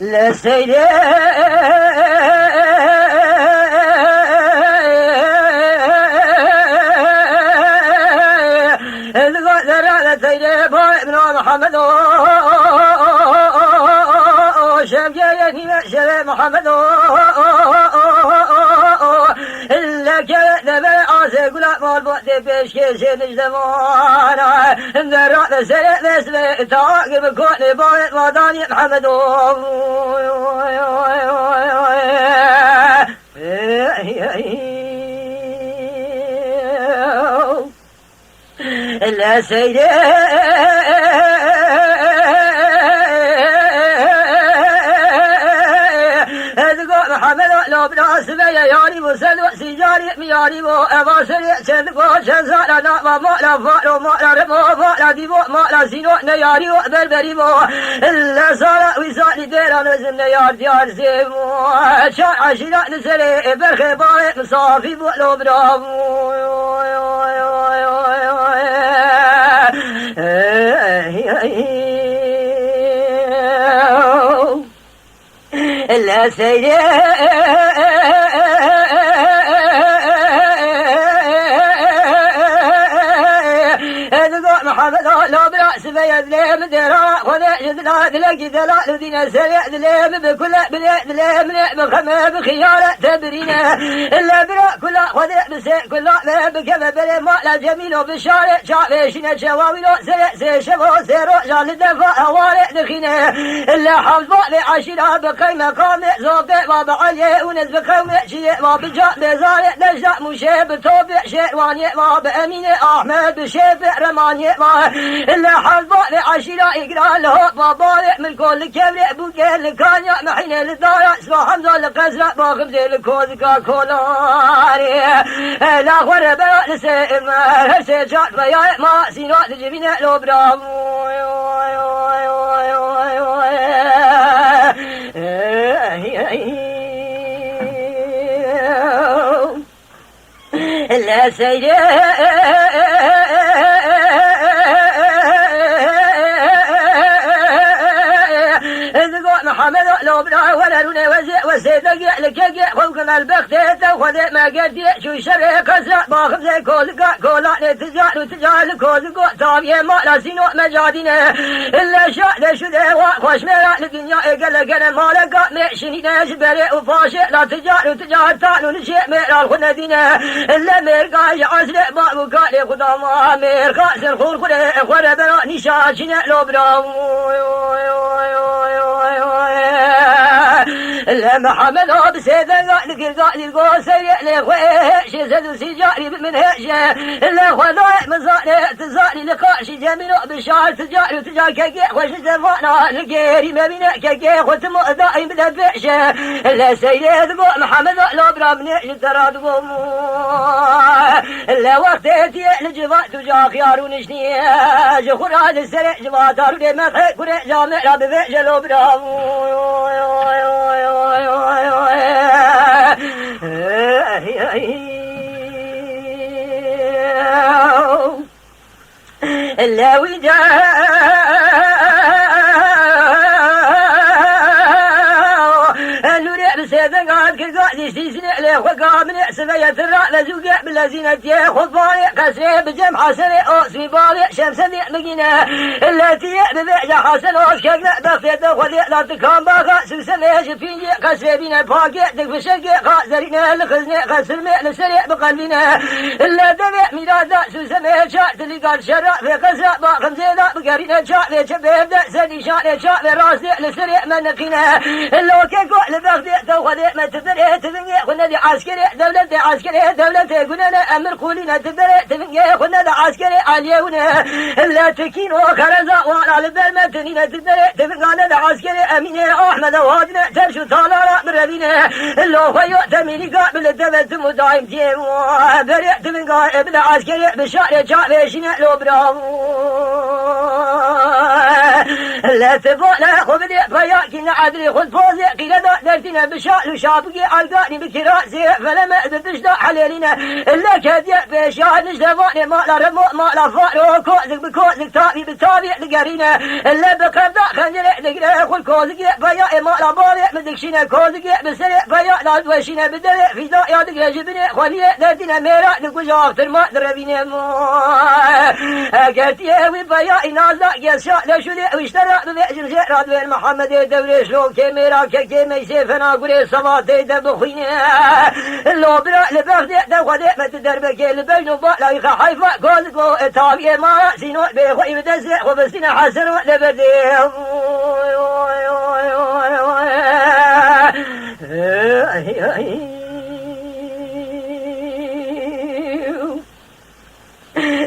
لسيدي محمد شبجيني محمد لك دبل عاسى قلا مال بوقت بيش كيسي نجدمانا درات سيد اسمه تعاقب كوني بايت وداني محمد لا سيدي محمد لو بناس بيا ياري وسلو سيجاري مياري بو أباسري سندقو شنزانا نعم مالا فالو مالا رمو مالا ديبو مالا سينو نياري وبربري بو إلا سالا ويساني ديرا نزم نيار ديار زيمو شان عشيرا نسري برخي باري مصافي بو لو برامو لا سيدي محمد لو برأس بيدلم درا خذ جدنا دلقي دلال دينا سريع دلم بكل بلاد دلم بخمه بخيارة تبرينا إلا برا كل خذ بسيء كل ما بكذا بلا ما لا جميل وبشارع شعبيشنا شواويلو سريع شبو سيرو جال الدفاع هوارع دخينا إلا حفظوا بعشرة بقيمة قامة زوبة وبعلي ونز بقومة شيء وبجاء بزارع نجدع مشي بطوبع شيرواني وبأمين أحمد بشيبع رماني إلا حظوا بعشرة إقرأ له بابارع من كل كبرع بوكيل كانيا محين للدارع اسمه حمزة لقزرع باخمزي لكوزكا كولاري لا خور برا لسيم هرسي جات بياء ما سينات جبينة لو برامو لا سيدي محمد لو بنا ولا لونه وزع وسيدك لك خوكنا البخت تاخذ ما قد شو شرك كسر باخذ زي كولا نتجار وتجار كوزكو طابيه ما لازينو مجادينه الا شاء شو ده خوش ميرا الدنيا قال مالك مشيني نجبري وفاش لا تجار وتجار تانو نشي ميرا الخندينه الا ميرقاي عزل بابو قال خدا ما ميرقا سرخور خور برا نشاشنا لو بنا لا محمد أب سيدنا قال القوس يألي خويش زد سجاري من هجة لا خذاء مزاري تزاري لقاش جميل بشار تجاري تجار كي خوش زمانا القيري ما بينا كي ختم دائم بدبشة لا سيد محمد لا برا من تراد قوم لا وقت يأتي الجوات تجا خيار ونشني جخران السرع جوات أرضي مخي كري جامع بفيش لو برا لا وجاء سيدنا قاعد يستيسن عليه وقام من سبية الرأل زوجة بالذين تيخذ باري قسري بجمع حسن أوسي باري شمسا مقينة التي ببيع حسن أوس كقنا بخيط وذي لا تكام باقا سلسل يشفيني قسري بنا باقي تكفشك قازرين لخزن قسر مئل سريع بقلبنا إلا دبع ميرادا سلسل شاء تلقى شرع في قسر باقم زيدا بقرين شاء في شبه بدا سدي شاء شاء في راسي لسريع من نقينة إلا وكيكو لبغدي توخذي ما تبري تبني خلنا دي عسكري دولة قلنا أمر قولنا تبري تبني خلنا دي عسكري عليونا إلا تكين وخرزا وعلى البلمة تنين تبري تبني دي عسكري أمين أحمد وهدنا ترشو طالارا بربينا إلا خيو تميني قابل الدبت مدايم تيم بريء تبني ابن عسكري بشاري شعبيشنا لو برامو لا تبونا خبدي فياكن عدري خذ فوزي قيل درتنا بشال شابقي القاني بكراسي فلما بتشدى حليلنا الا كدي بشال نجدفاني ما لا رمو ما لا فارو كوزك بكوزك تابي بتابي لقرينا الا بقبضة خنجر لقرا خذ كوزك فيا ما لا باري مدكشينا كوزك بسري فيا لا دوشينا بدري في ذا يادك رجبني خلي درتنا ميرا نقول افتر ما دربينا قلتي وفيا نازا يسا لشولي واشترى بفعجل زيرات بين محمد دوري شلو كاميرا كيمي سيفنا قولي صباتي دبخينا لو برا لبغدي دخدي متدربك لبجنو بالا يخا حيفا قولكو تابي ما سينو بيخوي بدزي وبسينا حسن لبدي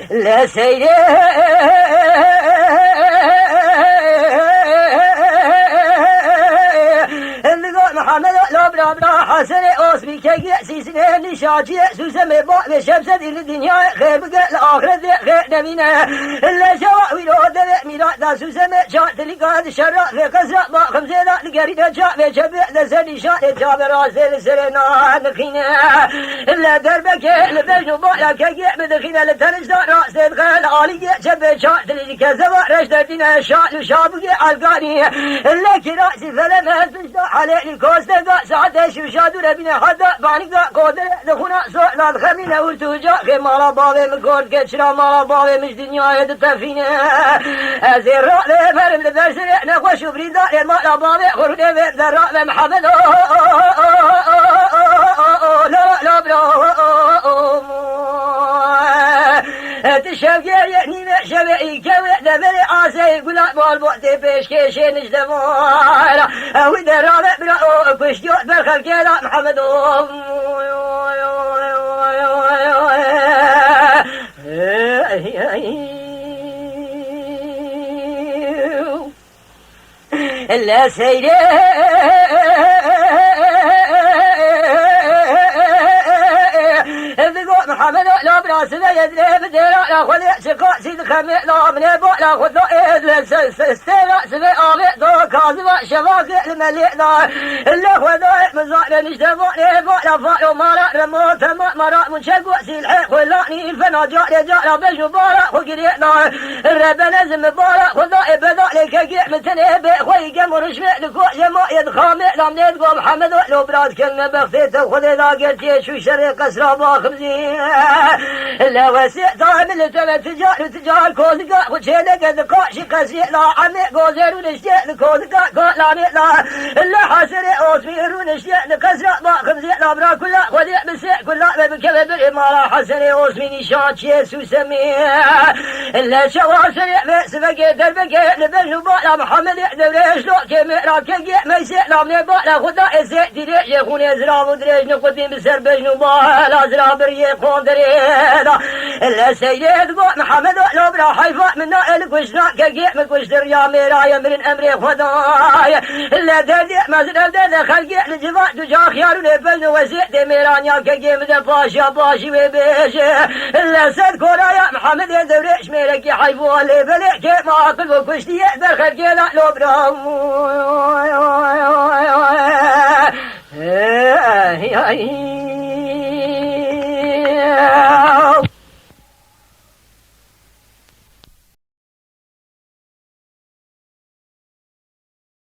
لا سيدي محمد لو برا برا حسن أوسبي كي سيسنه نشاجي سوسمي بق بشمسة الدنيا خير بقى الآخرة خير نبينا إلا شواء ويرود ميلاد سوسمي شاء تلقى الشرع في قصة ما خمسة لقرينا شاء بشبه لسني شاء جاب راسي لسرنا نخينا إلا دربك لبجنو بقى كي بدخينا لتنجد راسي الخير عالي شبه شاء تلقى زوا رشدتنا شاء لشابك القاني إلا كراسي فلما تجد عليه كوستر ساعات شوشادو ربنا حدا بانيكا قدر دخونا سؤال الخمينة ورتوجا خمارا بابي مكود كشرا مارا بابي مش دنيا يدتفينا أزير رأي فرم لبرسل نخوش بريدا لما بابي خرودي بذراء محمد لا برا تشوقي يعني شبعي كوي دبري عاسي قلا بالبوتي بيش كيشي نجدمار وإذا رابع برا كشتيوت برخل كيلا محمد لا سيدي محمد لا براس لا يدري بدرا لا خلي شقا سيد خمي لا من لا خذ استلا سبي آبي دو كاذبة شفاك المليء لا اللي خذ مزار نجدبا لا فارو مارا رموت مرا منشق وسيل حق ولاني الفنا جاء بجو بارا خقري لا الرب لازم بارا خذ بدا لك مثل بخوي جمر شفع لكو جما يدخامي لا من يدقو محمد لو براس كلمة بختيت خذ لا قلت شو شريق اسرى باخمزين لا وسع تعمل تجار كوزكا وشيلك ذكاء شقاسي لا عمي قوزر ونشتاء لكوزكا قال لا حسن أوسمير ونشتاء لكسرة ما خمزي لا برا كلها وديع بسيع كلها بكبه بالإمارة حسن أوسمي نشان شيسو سمي لا شواسر بسبك دربك لبنو بالا محمد دوريش لو كميرا كي ميسي لا من بالا خدا إزي ديريش يخون يزراب ودريش نقدم بسر بجنو بالا زراب ريقون دريدا إلا سيد محمد لو برا حيفا من نائل كشنا كي مكشتر يا ميرايا من أمري خدايا إلا دردي مزرب درد خلقي لجفا دجا خيارو لبن وزيد ميرانيا كي مدى باشا باشي وبيش إلا سيد كورايا محمد دوريش ميركي حيفو لبلي كي ما أقل وكشتي برخلقي لا لو برا